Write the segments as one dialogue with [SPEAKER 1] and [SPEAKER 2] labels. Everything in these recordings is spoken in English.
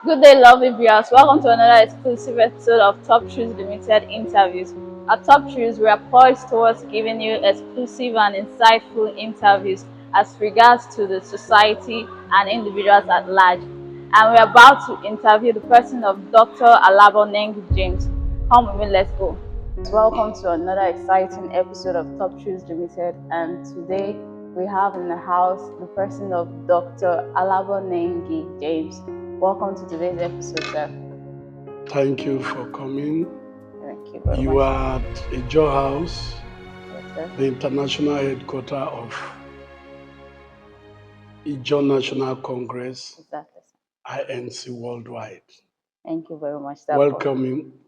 [SPEAKER 1] Good day, lovely viewers. Welcome to another exclusive episode of Top Choose Limited interviews. At Top Choose, we are poised towards giving you exclusive and insightful interviews as regards to the society and individuals at large. And we're about to interview the person of Dr. Alabo Nengi James. Come with me, let's go. Welcome to another exciting episode of Top Choose Limited. And today we have in the house the person of Dr. Alabo Nengi James. Welcome to today's episode, sir.
[SPEAKER 2] Thank you for coming.
[SPEAKER 1] Thank you very
[SPEAKER 2] You
[SPEAKER 1] much.
[SPEAKER 2] are at Ijaw House,
[SPEAKER 1] Yes, sir.
[SPEAKER 2] the international headquarters of Ijaw National Congress,
[SPEAKER 1] Exactly, sir.
[SPEAKER 2] INC worldwide.
[SPEAKER 1] Thank you very much, sir.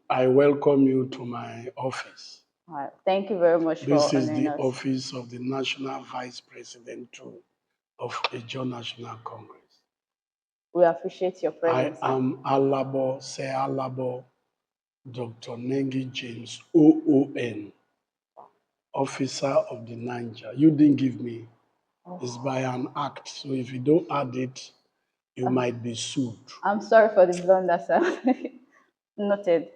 [SPEAKER 2] I welcome you to my office.
[SPEAKER 1] All right. Thank you very much
[SPEAKER 2] This
[SPEAKER 1] for
[SPEAKER 2] is
[SPEAKER 1] honoring
[SPEAKER 2] the
[SPEAKER 1] us.
[SPEAKER 2] office of the National Vice President of Ijaw National Congress.
[SPEAKER 1] We appreciate your
[SPEAKER 2] I
[SPEAKER 1] presence.
[SPEAKER 2] am Alabo, Dr. Nengi James, OON, Officer of the Niger. You didn't give me. It's by an act. So if you don't add it, you might be sued.
[SPEAKER 1] I'm sorry for the blunder, sir. Noted.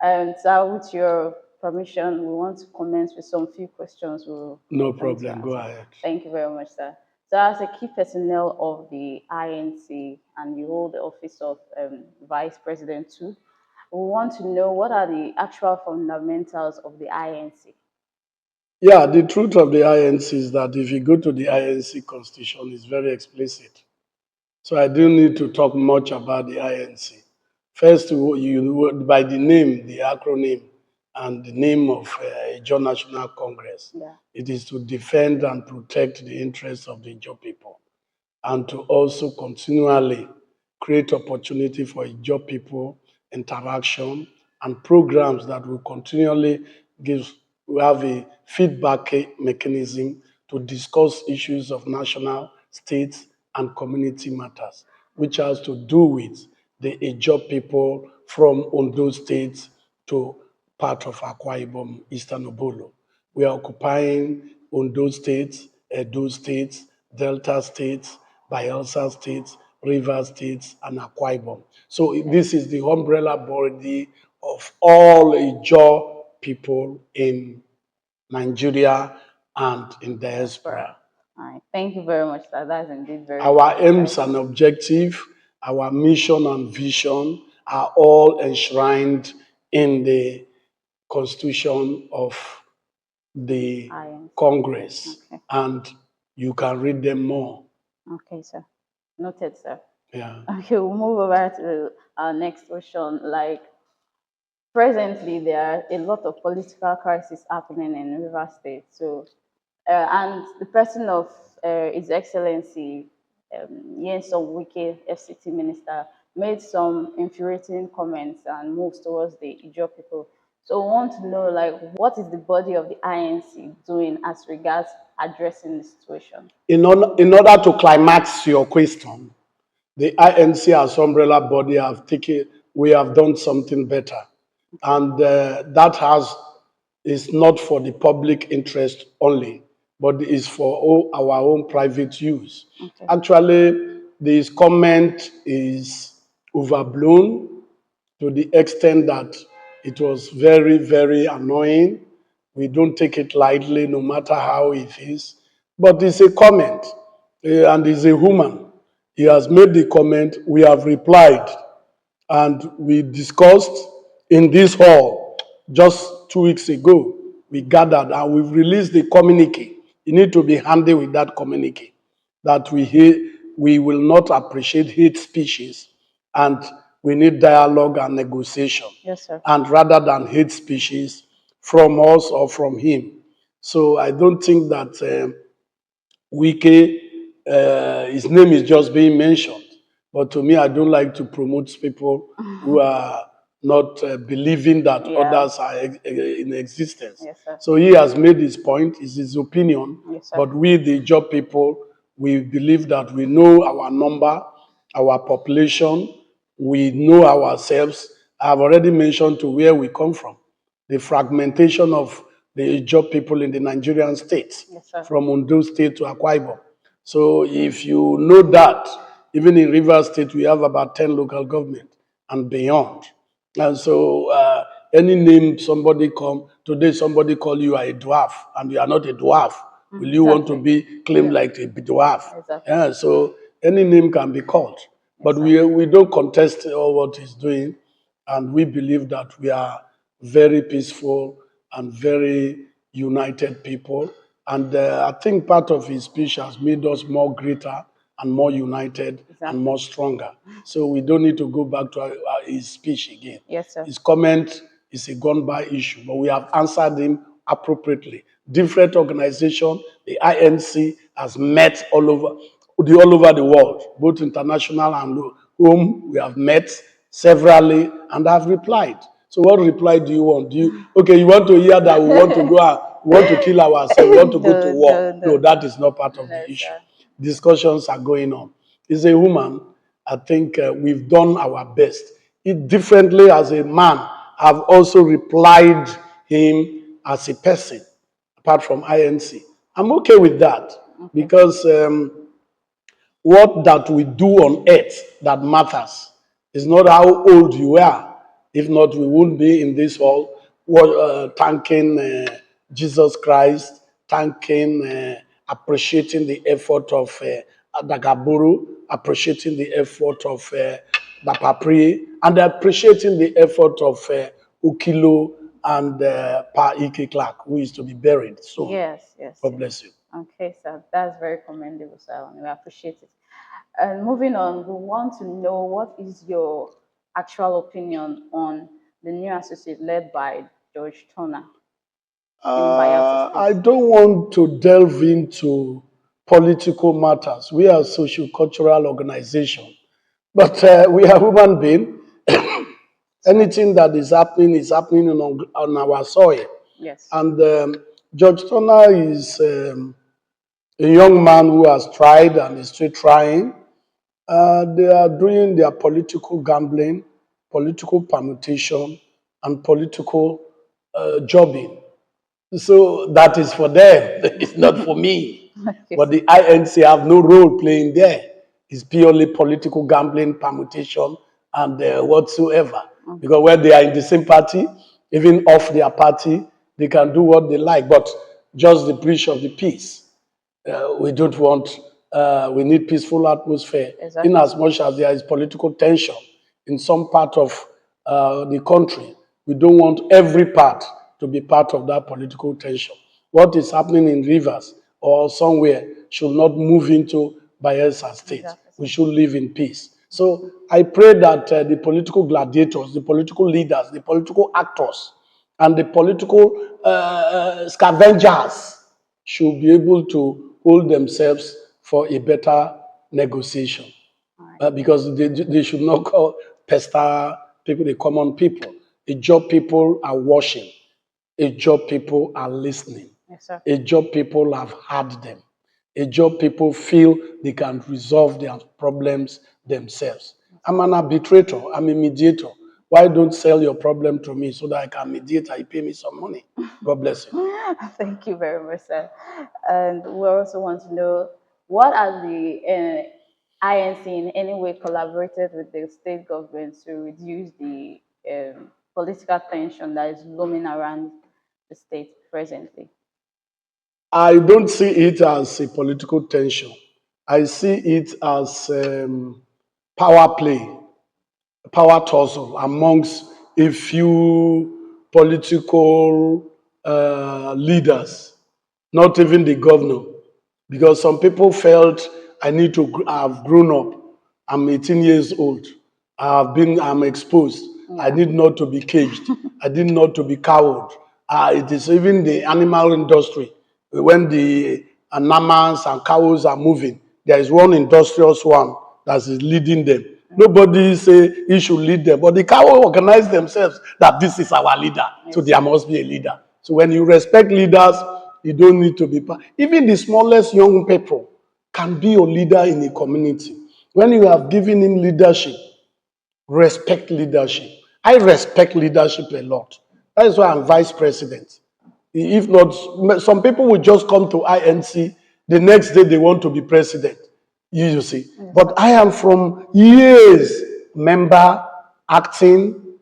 [SPEAKER 1] And so, with your permission, we want to commence with some few questions.
[SPEAKER 2] No problem. Go ahead.
[SPEAKER 1] Thank you very much, sir. So, as a key personnel of the INC and you hold the office of Vice President too, we want to know what are the actual fundamentals of the INC.
[SPEAKER 2] Yeah, the truth of the INC is that if you go to the INC constitution, it's very explicit. So I don't need to talk much about the INC. First, by the name, the acronym, and the name of Ijaw National Congress,
[SPEAKER 1] Yeah.
[SPEAKER 2] it is to defend and protect the interests of the Ijaw people, and to also continually create opportunity for Ijaw people, interaction, and programs that will continually have a feedback mechanism to discuss issues of national, state, and community matters, which has to do with the Ijaw people from Ondo State to part of Akwa Ibom, Eastern Obolo. We are occupying Ondo State, Edo State, Delta State, Bayelsa State, Rivers State, and Akwa Ibom. So this is the umbrella body of all Ijaw people in Nigeria and in diaspora.
[SPEAKER 1] All right. Thank you very much, sir. That's indeed very
[SPEAKER 2] Our aims
[SPEAKER 1] concise.
[SPEAKER 2] and objective, our mission and vision are all enshrined in the Constitution of the Congress,
[SPEAKER 1] Okay.
[SPEAKER 2] and you can read them more.
[SPEAKER 1] Okay, sir. Noted, sir.
[SPEAKER 2] Yeah.
[SPEAKER 1] Okay, we'll move over to our next question. Like, presently, there are a lot of political crisis happening in River State. So, and the person of His Excellency Nyesom Wike, FCT Minister, made some infuriating comments and moves towards the Ijaw people. So, we want to know, like, what is the body of the INC doing as regards addressing the situation?
[SPEAKER 2] In order to climax your question, the INC as umbrella body we have done something better. And is not for the public interest only, but is for our own private use.
[SPEAKER 1] Okay.
[SPEAKER 2] Actually, this comment is overblown to the extent that it was very, very annoying. We don't take it lightly, no matter how it is. But it's a comment, and he's a human. He has made the comment, we have replied, and we discussed in this hall just 2 weeks ago. We gathered and we've released the communique. You need to be handy with that communique that we will not appreciate hate speeches, and we need dialogue and negotiation.
[SPEAKER 1] Yes, sir.
[SPEAKER 2] And rather than hate speeches from us or from him. So I don't think that Wike, his name is just being mentioned. But to me, I don't like to promote people who are not believing that others are in existence.
[SPEAKER 1] Yes, sir.
[SPEAKER 2] So he has made his point, it's his opinion.
[SPEAKER 1] Yes, sir.
[SPEAKER 2] But we, the job people, we believe that we know our number, our population, we know ourselves. I've already mentioned to where we come from, the fragmentation of the job people in the Nigerian states,
[SPEAKER 1] Yes, sir.
[SPEAKER 2] from Ondo State to Akwa Ibom. So if you know that, Even in Rivers State, we have about 10 local government and beyond. And so any name somebody come, today somebody call you a dwarf and you are not a dwarf. Will you want to
[SPEAKER 1] Exactly.
[SPEAKER 2] be claimed like a dwarf?
[SPEAKER 1] Exactly.
[SPEAKER 2] Yeah, so any name can be called. But we don't contest all what he's doing. And we believe that we are very peaceful and very united people. And I think part of his speech has made us more greater and more united and
[SPEAKER 1] Exactly.
[SPEAKER 2] more stronger. So we don't need to go back to his speech again.
[SPEAKER 1] Yes, sir.
[SPEAKER 2] His comment is a gone by issue, but we have answered him appropriately. Different organization, the INC has met all over the world, both international and whom we have met severally and have replied. So what reply do you want? Okay, you want to hear that we want to go and we want to kill ourselves, we want to go to war. No, that is not part of
[SPEAKER 1] No,
[SPEAKER 2] the issue.
[SPEAKER 1] sir.
[SPEAKER 2] Discussions are going on. He's a woman. I think we've done our best. It differently as a man. I've also replied him as a person, apart from INC. I'm okay with that because what that we do on earth that matters. It's not how old you are. If not, we wouldn't be in this hall thanking Jesus Christ, thanking, appreciating the effort of Adagaburu, appreciating the effort of Bapapri, and appreciating the effort of Ukilo and Pa Ike Clark, who is to be buried soon.
[SPEAKER 1] Yes, yes,
[SPEAKER 2] God
[SPEAKER 1] yes.
[SPEAKER 2] bless you.
[SPEAKER 1] Okay, sir. That's very commendable, sir. And we appreciate it. And moving on, we want to know what is your actual opinion on the new associate led by George Turner in Bayelsa
[SPEAKER 2] I
[SPEAKER 1] State.
[SPEAKER 2] don't want to delve into political matters. We are a social-cultural organization, but we are human beings. Anything that is happening on our soil.
[SPEAKER 1] Yes.
[SPEAKER 2] And George Turner is a young man who has tried and is still trying. They are doing their political gambling, political permutation, and political jobbing. So that is for them. It's not for me.
[SPEAKER 1] Okay,
[SPEAKER 2] But
[SPEAKER 1] sir.
[SPEAKER 2] the INC have no role playing there. It's purely political gambling, permutation, and whatsoever. Because when they are in the same party, even off their party, they can do what they like. But just the breach of the peace. We don't want, we need peaceful atmosphere. In
[SPEAKER 1] Exactly.
[SPEAKER 2] as much as there is political tension in some part of the country, we don't want every part to be part of that political tension. What is happening in Rivers or somewhere should not move into Bayelsa State.
[SPEAKER 1] Exactly.
[SPEAKER 2] We should live in peace. So I pray that the political gladiators, the political leaders, the political actors, and the political scavengers should be able to hold themselves for a better negotiation. Because they should not call pester people the common people. A job people are watching. A job people are listening.
[SPEAKER 1] Yes, sir.
[SPEAKER 2] A job people have heard them. A job people feel they can resolve their problems themselves. I'm an arbitrator. I'm a mediator. Why don't sell your problem to me so that I can mediate and you pay me some money? God bless you.
[SPEAKER 1] Thank you very much, sir. And we also want to know what are the INC in any way collaborated with the state government to reduce the political tension that is looming around the state presently?
[SPEAKER 2] I don't see it as a political tension. I see it as power play, power tussle amongst a few political leaders, not even the governor. Because some people felt I need to have grown up. I'm 18 years old. I'm exposed. I
[SPEAKER 1] Yeah.
[SPEAKER 2] need not to be caged. I need not to be cowed. It is even the animal industry. When the llamas and cows are moving, there is one industrious one that is leading them. Nobody say he should lead them, but the cow organize themselves that this is our leader. So
[SPEAKER 1] Yes.
[SPEAKER 2] there must be a leader. So when you respect leaders, you don't need to be. Even the smallest young people can be a leader in a community. When you have given him leadership, respect leadership. I respect leadership a lot. That is why I'm vice president. If not, some people will just come to INC, the next day they want to be president. You see.
[SPEAKER 1] Yes,
[SPEAKER 2] But
[SPEAKER 1] sir.
[SPEAKER 2] I am from years member, acting,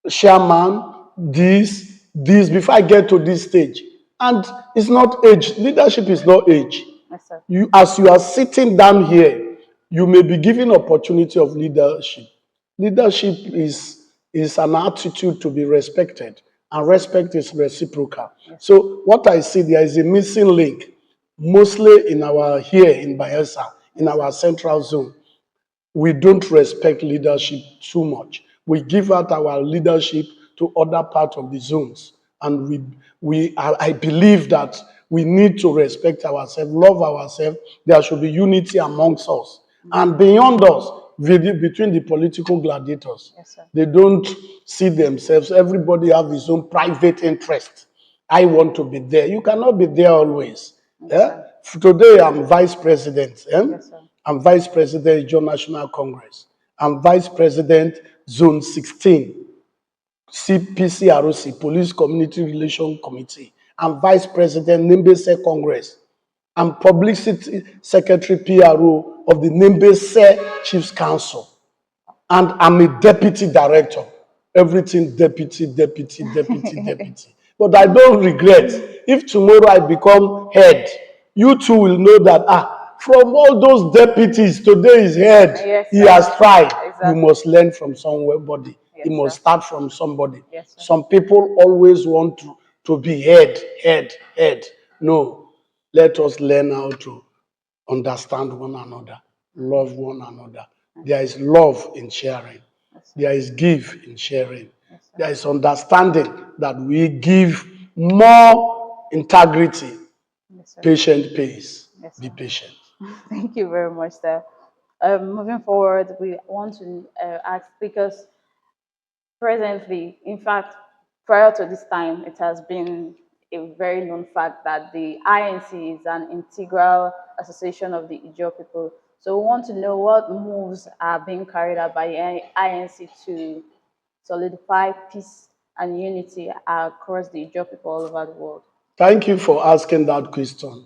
[SPEAKER 2] chairman, this, before I get to this stage. And it's not age. Leadership is not age.
[SPEAKER 1] Yes, sir.
[SPEAKER 2] As you are sitting down here, you may be given opportunity of leadership. Leadership is an attitude to be respected, and respect is reciprocal.
[SPEAKER 1] Yes, sir.
[SPEAKER 2] So what I see there is a missing link, mostly in our here in Bayelsa, in
[SPEAKER 1] Yes, sir.
[SPEAKER 2] our central zone. We don't respect leadership too much. We give out our leadership to other parts of the zones. And I believe that we need to respect ourselves, love ourselves. There should be unity amongst us. And beyond us, between the political gladiators,
[SPEAKER 1] Yes, sir.
[SPEAKER 2] they don't see themselves. Everybody have his own private interest. I want to be there. You cannot be there always.
[SPEAKER 1] Yes,
[SPEAKER 2] Yeah?
[SPEAKER 1] sir.
[SPEAKER 2] Today, I'm vice president.
[SPEAKER 1] Yes, sir.
[SPEAKER 2] I'm vice president, Ijaw National Congress. I'm vice president, Zone 16, CPCROC, Police Community Relation Committee. I'm vice president, Nimbese Congress. I'm publicity secretary, PRO of the Nimbese Chiefs Council. And I'm a deputy director. Everything deputy, deputy, deputy, deputy. But I don't regret. If tomorrow I become head, you too will know that, from all those deputies, today is head.
[SPEAKER 1] Yes,
[SPEAKER 2] He
[SPEAKER 1] sir.
[SPEAKER 2] has tried. You
[SPEAKER 1] Exactly.
[SPEAKER 2] must learn from somebody.
[SPEAKER 1] Yes,
[SPEAKER 2] You must
[SPEAKER 1] sir.
[SPEAKER 2] start from somebody.
[SPEAKER 1] Yes, sir.
[SPEAKER 2] Some people always want to be head, head, head. No. Let us learn how to understand one another, love one another. There is love in sharing.
[SPEAKER 1] Yes, sir.
[SPEAKER 2] There is give in sharing.
[SPEAKER 1] Yes, sir.
[SPEAKER 2] There is understanding that we give more integrity.
[SPEAKER 1] Yes, sir.
[SPEAKER 2] Patient pays.
[SPEAKER 1] Yes,
[SPEAKER 2] Be
[SPEAKER 1] sir.
[SPEAKER 2] patient.
[SPEAKER 1] Thank you very much, sir. Moving forward, we want to ask because presently, in fact, prior to this time, it has been a very known fact that the INC is an integral association of the Ijaw people. So we want to know what moves are being carried out by the INC to solidify peace and unity across the Ijaw people all over the world.
[SPEAKER 2] Thank you for asking that question.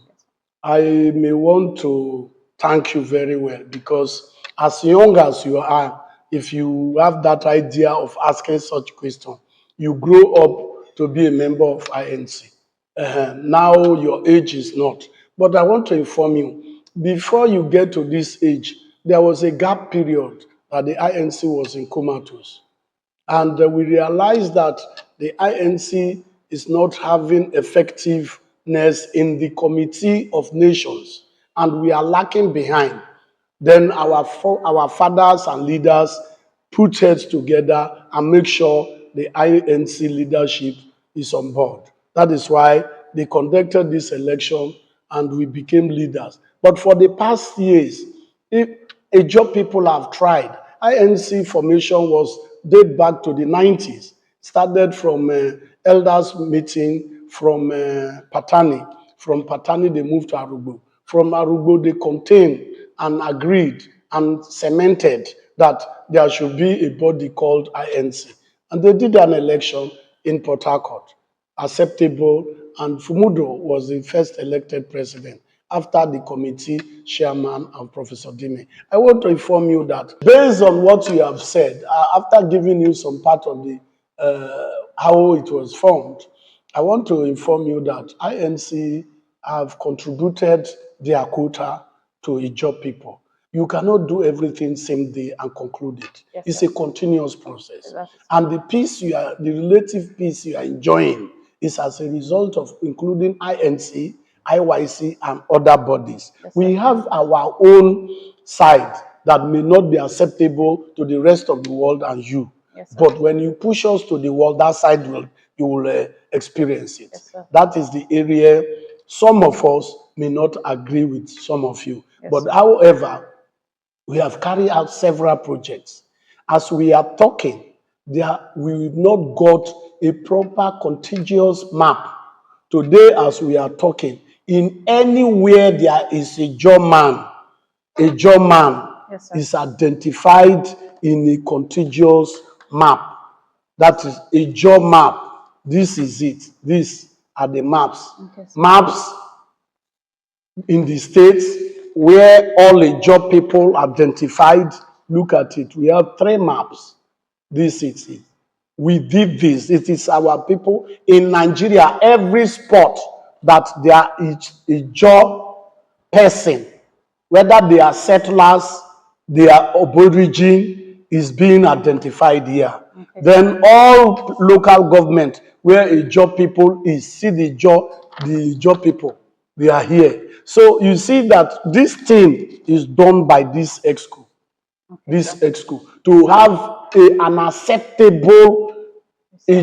[SPEAKER 2] I may want to thank you very well because as young as you are, if you have that idea of asking such question, you grow up to be a member of INC. Now your age is not. But I want to inform you, before you get to this age, there was a gap period that the INC was in comatose. And we realized that the INC is not having effectiveness in the Committee of Nations, and we are lacking behind. Then our fathers and leaders put heads together and make sure the INC leadership is on board. That is why they conducted this election and we became leaders. But for the past years, if a job people have tried, INC formation was date back to the 90s. Started from elders meeting from Patani. From Patani, they moved to Arugbo. From Arugbo, they contained and agreed and cemented that there should be a body called INC. And they did an election in Port Harcourt, acceptable, and Fumudo was the first elected president after the committee chairman and Professor Dime. I want to inform you that based on what you have said, after giving you some part of the how it was formed, I want to inform you that INC have contributed their quota to Ijaw people. You cannot do everything same day and conclude it.
[SPEAKER 1] Yes,
[SPEAKER 2] It's
[SPEAKER 1] sir.
[SPEAKER 2] a continuous process.
[SPEAKER 1] Exactly.
[SPEAKER 2] And the relative peace you are enjoying is as a result of including INC, IYC, and other bodies.
[SPEAKER 1] Yes,
[SPEAKER 2] We
[SPEAKER 1] sir.
[SPEAKER 2] have our own side that may not be acceptable to the rest of the world and you.
[SPEAKER 1] Yes, sir.
[SPEAKER 2] But when you push us to the wall, that side you will experience it.
[SPEAKER 1] Yes, sir.
[SPEAKER 2] That is the area some of us may not agree with some of you.
[SPEAKER 1] Yes,
[SPEAKER 2] But
[SPEAKER 1] sir.
[SPEAKER 2] however, we have carried out several projects. As we are talking, we've not got a proper contiguous map. Today, as we are talking, in anywhere there is a German,
[SPEAKER 1] Yes, sir.
[SPEAKER 2] is identified in a contiguous map. That is a job map. This is it. These are the maps.
[SPEAKER 1] Okay, sir.
[SPEAKER 2] Maps in the states, where all the job people identified. Look at it. We have 3 maps. This is it. We did this. It is our people in Nigeria. Every spot that there is a job person, whether they are settlers, they are aborigine, is being identified here. Okay. Then all local government where a job people is, see the job people, they are here. So you see that this thing is done by this exco, this exco, to have an acceptable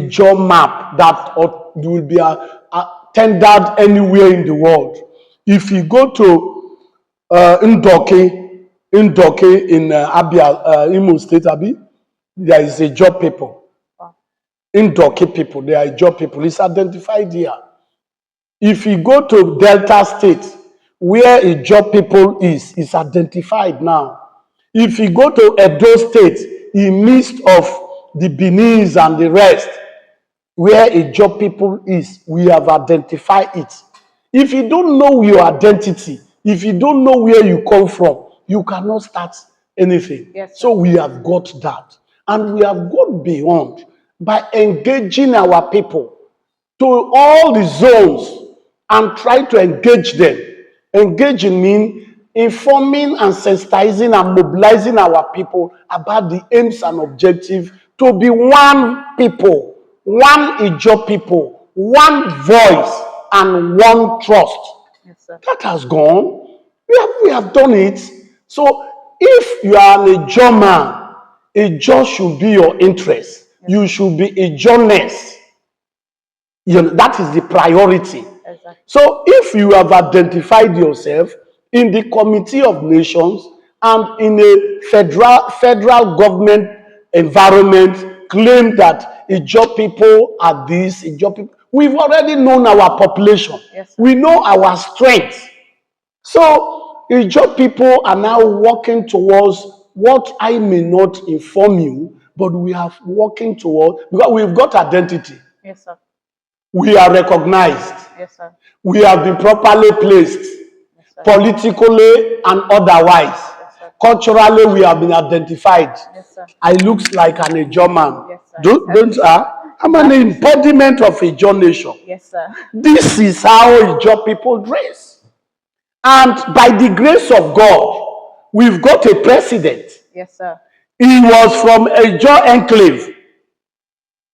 [SPEAKER 2] job map that will be tendered anywhere in the world. If you go to Ndoke in Abia, Imo State, Abi, there is a job people. Ndoke people, there are job people. It's identified here. If you go to Delta State, where a job people is identified now. If you go to Edo State, in midst of the Benin's and the rest, where a job people is, we have identified it. If you don't know your identity, if you don't know where you come from, you cannot start anything. Yes, so we have got that. And we have got beyond by engaging our people to all the zones and try to engage them. Engaging means informing and sensitizing and mobilizing our people about the aims and objectives to be one people, one Ijaw people, one voice, and one trust. Yes, sir. That has gone. We have done it. So if you are an Ijaw man, Ijaw should be your interest. Yes. You should be Ijawness. That is the priority. Exactly. So if you have identified yourself in the Committee of Nations and in a federal government environment, claim that Ijaw people are this, Ijaw people, we've already known our population. Yes, we know our strength. So Ijaw people are now working towards what I may not inform you, but we are working towards, because we've got identity. Yes, sir. We are recognized. Yes, sir. We have been properly placed, yes, politically and otherwise. Yes, culturally, we have been identified. Yes, sir. I look like an Ijaw man. Yes, sir. Don't I'm an embodiment of Ijaw nation. Yes, sir. This is how Ijaw people dress. And by the grace of God, we've got a president. Yes, sir. He was from Ijaw enclave.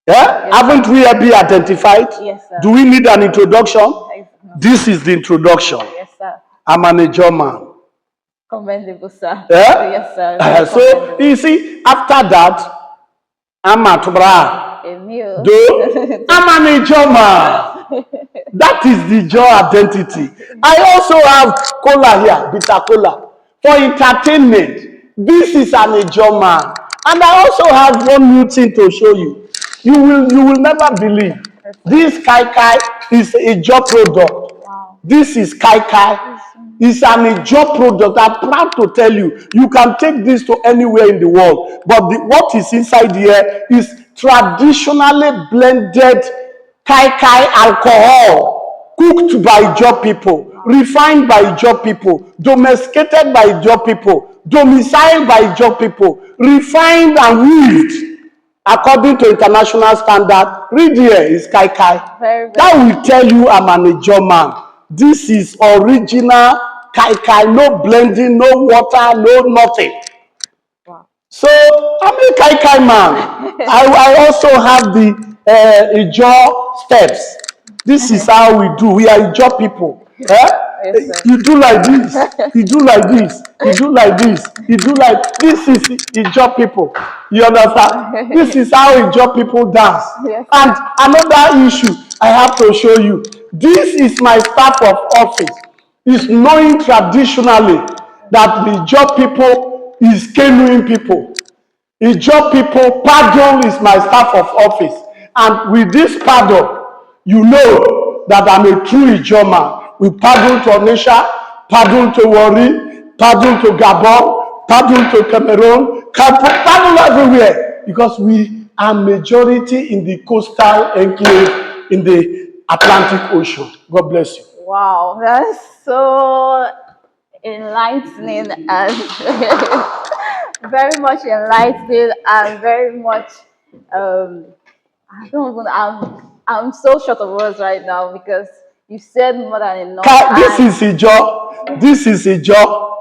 [SPEAKER 2] Yeah? Yes, haven't we been identified? Yes, sir. Do we need an introduction? Yes, this is the introduction. Yes, sir. I'm an Ijaw man. Commendable, sir. Yeah? Yes, sir. So, you see, after that, I'm a Tubra. I'm an Ijaw man. That is the Ijaw identity. I also have cola here, bitter cola. For entertainment, this is an Ijaw man. And I also have one new thing to show you. You will never believe. This Kai Kai is a Ijaw product. Wow. This is Kai Kai. It's an Ijaw product. I'm proud to tell you, you can take this to anywhere in the world. But what is inside here is traditionally blended Kai Kai alcohol, cooked by Ijaw people, refined by Ijaw people, domesticated by Ijaw people, domiciled by Ijaw people, refined and weaved according to international standard. Read here is Kai Kai. Very that will tell you I'm an Ijaw man. This is original Kai Kai, no blending, no water, no nothing. Wow. So I'm a Kai Kai man. I also have the Ijaw steps. This is how we do. We are Ijaw people. Yes, you do like this, you do like this, you do like this, you do like this. Is Ijaw people. You understand? This is how Ijaw people dance. Yes. And another issue I have to show you. This is my staff of office. Is knowing traditionally that the Ijaw people is canoeing people. Ijaw people, pardon is my staff of office. And with this pardon, you know that I'm a true Ijaw man. We pardon to Onisha, pardon to Warri, pardon to Gabon, pardon to Cameroon, pardon everywhere. Because we are majority in the coastal enclave in the Atlantic Ocean. God bless you.
[SPEAKER 1] Wow, that's so enlightening and very much enlightening and very much um I don't even I'm so short of words right now because you said more than enough.
[SPEAKER 2] This is Ijaw. This is Ijaw.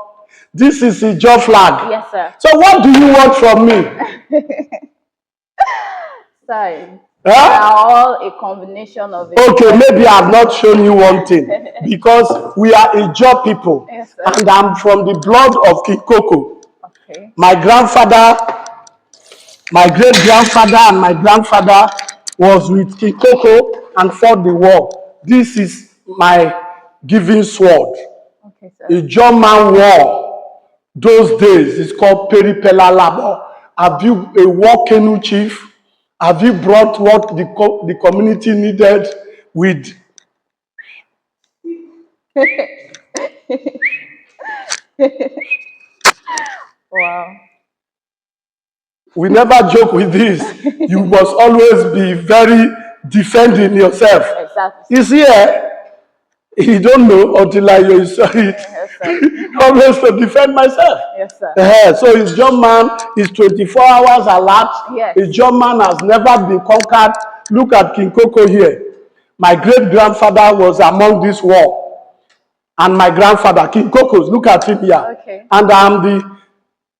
[SPEAKER 2] This is Ijaw flag.
[SPEAKER 1] Yes, sir.
[SPEAKER 2] So what do you want from me?
[SPEAKER 1] Sorry.
[SPEAKER 2] Huh?
[SPEAKER 1] They are all a combination of it.
[SPEAKER 2] Okay, maybe I have not shown you one thing because we are Ijaw people,
[SPEAKER 1] Yes, sir.
[SPEAKER 2] and I'm from the blood of Kikoko.
[SPEAKER 1] Okay.
[SPEAKER 2] My grandfather, my great grandfather, and my grandfather was with Kikoko and fought the war. This is my giving sword.
[SPEAKER 1] Okay, sir.
[SPEAKER 2] A German war. Those days, it's called Peripela Alabo. Have you a war canoe chief? Have you brought what the community needed with?
[SPEAKER 1] Wow.
[SPEAKER 2] We never joke with this. You must always be very defending yourself.
[SPEAKER 1] Exactly.
[SPEAKER 2] You see, you don't know until you saw it.
[SPEAKER 1] Yes, sir.
[SPEAKER 2] Always to defend myself.
[SPEAKER 1] Yes, sir.
[SPEAKER 2] So his German is 24 hours alert.
[SPEAKER 1] Yes.
[SPEAKER 2] His German has never been conquered. Look at King Koko here. My great grandfather was among this war. And my grandfather, King Koko's, look at him here.
[SPEAKER 1] Okay.
[SPEAKER 2] And I'm the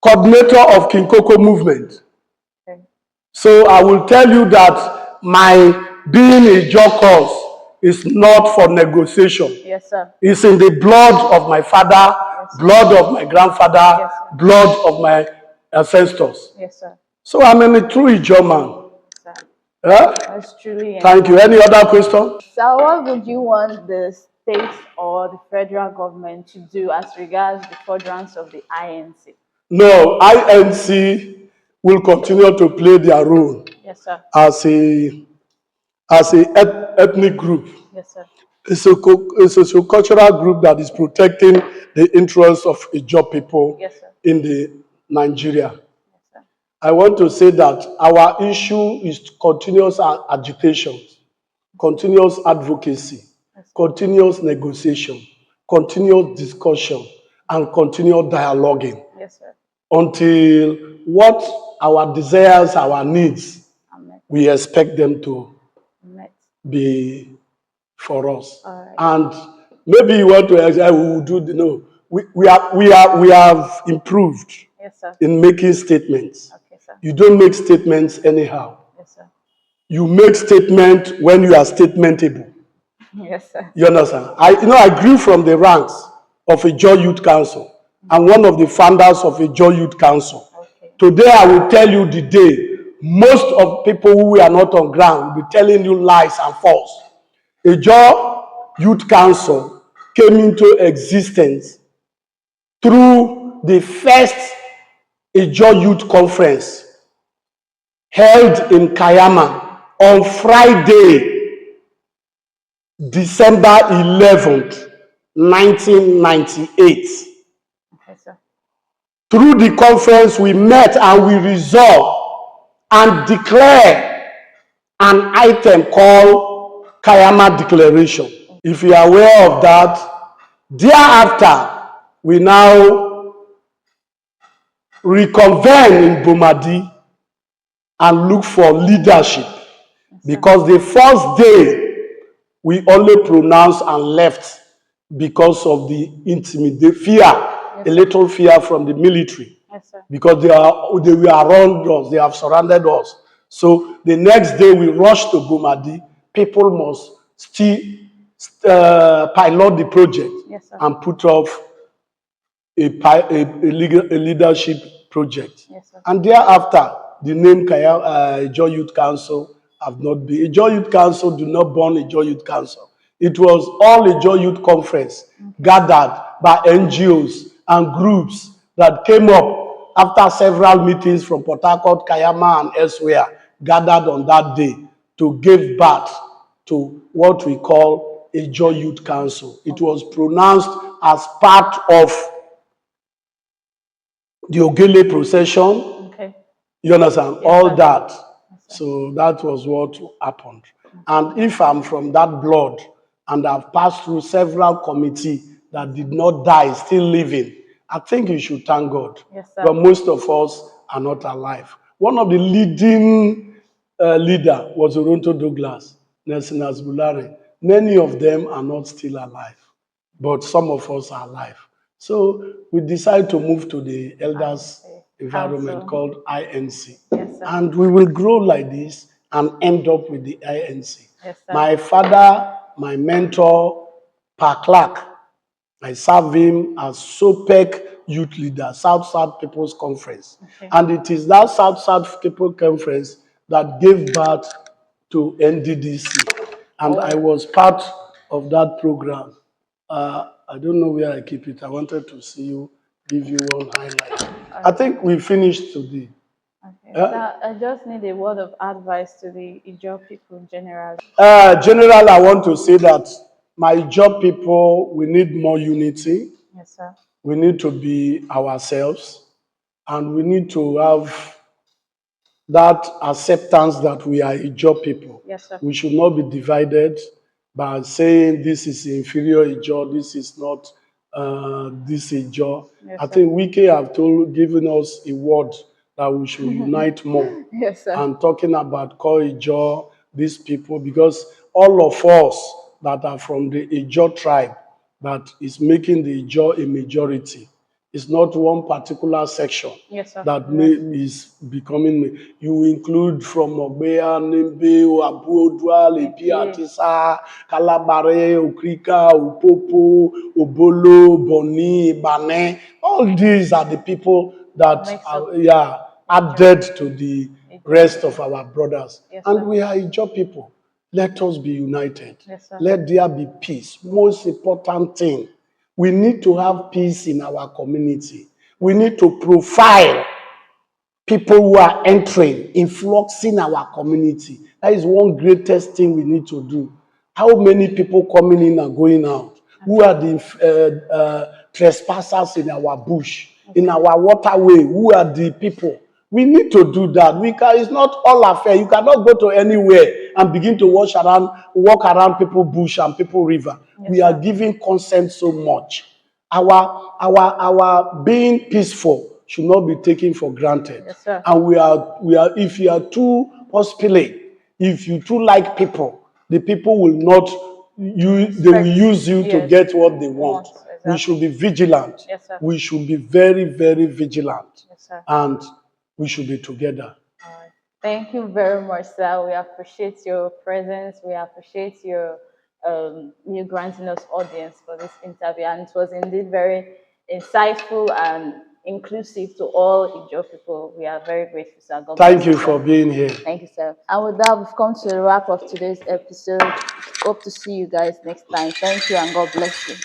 [SPEAKER 2] coordinator of King Koko movement.
[SPEAKER 1] Okay.
[SPEAKER 2] So I will tell you that my being a Ijaw cause is not for negotiation.
[SPEAKER 1] Yes, sir.
[SPEAKER 2] It's in the blood of my father,
[SPEAKER 1] Yes,
[SPEAKER 2] blood of my grandfather,
[SPEAKER 1] yes,
[SPEAKER 2] blood of my ancestors.
[SPEAKER 1] Yes, sir.
[SPEAKER 2] So I'm a true Ijaw man.
[SPEAKER 1] Yes, sir.
[SPEAKER 2] Yeah?
[SPEAKER 1] That's truly.
[SPEAKER 2] Thank you. Any other question?
[SPEAKER 1] So, what would you want the state or the federal government to do as regards the furtherance of the INC?
[SPEAKER 2] No, INC will continue to play their role.
[SPEAKER 1] Yes, sir.
[SPEAKER 2] As a ethnic group.
[SPEAKER 1] Yes, sir.
[SPEAKER 2] It's a socio-cultural group that is protecting the interests of Ijaw people.
[SPEAKER 1] Yes, sir.
[SPEAKER 2] In the Nigeria.
[SPEAKER 1] Yes, sir.
[SPEAKER 2] I want to say that our issue is continuous agitation, continuous advocacy,
[SPEAKER 1] Yes,
[SPEAKER 2] continuous negotiation, continuous discussion, and continuous dialoguing.
[SPEAKER 1] Yes, sir.
[SPEAKER 2] Until what our desires, our needs,
[SPEAKER 1] Amen.
[SPEAKER 2] we expect them to
[SPEAKER 1] Amen.
[SPEAKER 2] be for us.
[SPEAKER 1] All right.
[SPEAKER 2] And maybe you want to say, we will do the no. We have improved.
[SPEAKER 1] Yes, sir.
[SPEAKER 2] In making statements.
[SPEAKER 1] Okay, sir.
[SPEAKER 2] You don't make statements anyhow.
[SPEAKER 1] Yes, sir.
[SPEAKER 2] You make statement when you are statementable.
[SPEAKER 1] Yes, sir.
[SPEAKER 2] You understand? I grew from the ranks of Ijaw Youth Council. I'm one of the founders of Ijaw Youth Council.
[SPEAKER 1] Okay.
[SPEAKER 2] Today I will tell you the day most of people who are not on ground will be telling you lies and false. Ijaw Youth Council came into existence through the first Ijaw Youth Conference held in Kayama on Friday, December 11th, 1998.
[SPEAKER 1] Okay, sir.
[SPEAKER 2] Through the conference, we met and we resolved and declared an item called Kayama Declaration. If you are aware of that, thereafter, we now reconvene in Bomadi and look for leadership. Because the first day, we only pronounced and left because of the intimidation, fear, a little fear from the military.
[SPEAKER 1] Yes, sir.
[SPEAKER 2] Because they were around us, they have surrounded us. So the next day we rushed to Bomadi. People must still pilot the project.
[SPEAKER 1] Yes, sir.
[SPEAKER 2] And put off a leadership project.
[SPEAKER 1] Yes, sir.
[SPEAKER 2] And thereafter, the name Ijaw Youth Council have not been. Ijaw Youth Council do not born Ijaw Youth Council. It was all Ijaw Youth Conference gathered by NGOs and groups that came up after several meetings from Port Harcourt, Kayama, and elsewhere, gathered on that day to give birth to what we call Ijaw Youth Council. It was pronounced as part of the Ogele procession.
[SPEAKER 1] Okay.
[SPEAKER 2] You understand?
[SPEAKER 1] Yes,
[SPEAKER 2] all
[SPEAKER 1] sir.
[SPEAKER 2] that.
[SPEAKER 1] Yes, sir.
[SPEAKER 2] So that was what happened. And if I'm from that blood and I've passed through several committees that did not die, still living, I think you should thank God.
[SPEAKER 1] Yes, sir.
[SPEAKER 2] But most of us are not alive. One of the leading leader was Oronto Douglas, Nelson Asbulari. Many of them are not still alive, but some of us are alive. So we decided to move to the elders environment called INC.
[SPEAKER 1] Yes, sir.
[SPEAKER 2] And we will grow like this and end up with the INC.
[SPEAKER 1] Yes, sir.
[SPEAKER 2] My father, my mentor, Pa Clark, I serve him as SOPEC youth leader, South South People's Conference.
[SPEAKER 1] Okay.
[SPEAKER 2] And it is that South South People's Conference that gave birth to NDDC. And I was part of that program. I don't know where I keep it. I wanted to see you, give you one highlight. I think we finished today.
[SPEAKER 1] Okay. So I just need a word of advice to the Ijaw people generally.
[SPEAKER 2] General, I want to say that my job people, we need more unity.
[SPEAKER 1] Yes, sir.
[SPEAKER 2] We need to be ourselves, and we need to have that acceptance that we are Ijaw people.
[SPEAKER 1] Yes, sir.
[SPEAKER 2] We should not be divided by saying this is inferior Ijaw, this is not this Ijaw.
[SPEAKER 1] Yes,
[SPEAKER 2] I
[SPEAKER 1] sir.
[SPEAKER 2] think Wike have given us a word that we should unite more.
[SPEAKER 1] Yes, sir.
[SPEAKER 2] And talking about core Ijaw, these people, because all of us that are from the Ijaw tribe that is making the Ijaw a majority. It's not one particular section that is becoming. You include from Ogbea, Nembe, Abuodwa, Lepi, Atisa, Kalabare, Okrika, Upopo, Obolo, Boni, Bane. All these are the people that are added to the rest of our brothers. And we are Ijaw people. Let us be united. Let there be peace. Most important thing. We need to have peace in our community. We need to profile people who are entering, influxing our community. That is one greatest thing we need to do. How many people coming in and going out? Who are the trespassers in our bush, in our waterway? Who are the people? We need to do that. It's not all affair. You cannot go to anywhere and begin to walk around people bush and people river. We are giving consent so much. Our being peaceful should not be taken for granted. And we are if you are too hospitable, if you too like people, the people will not they will use you to get what they want. We should be vigilant. We should be very, very vigilant. And we should be together.
[SPEAKER 1] Thank you very much, sir. We appreciate your presence. We appreciate your you granting us audience for this interview, and it was indeed very insightful and inclusive to all Ijaw people. We are very grateful, sir. God bless
[SPEAKER 2] Thank you for being here.
[SPEAKER 1] Thank you, sir. And with that, we've come to the wrap of today's episode. Hope to see you guys next time. Thank you, and God bless you.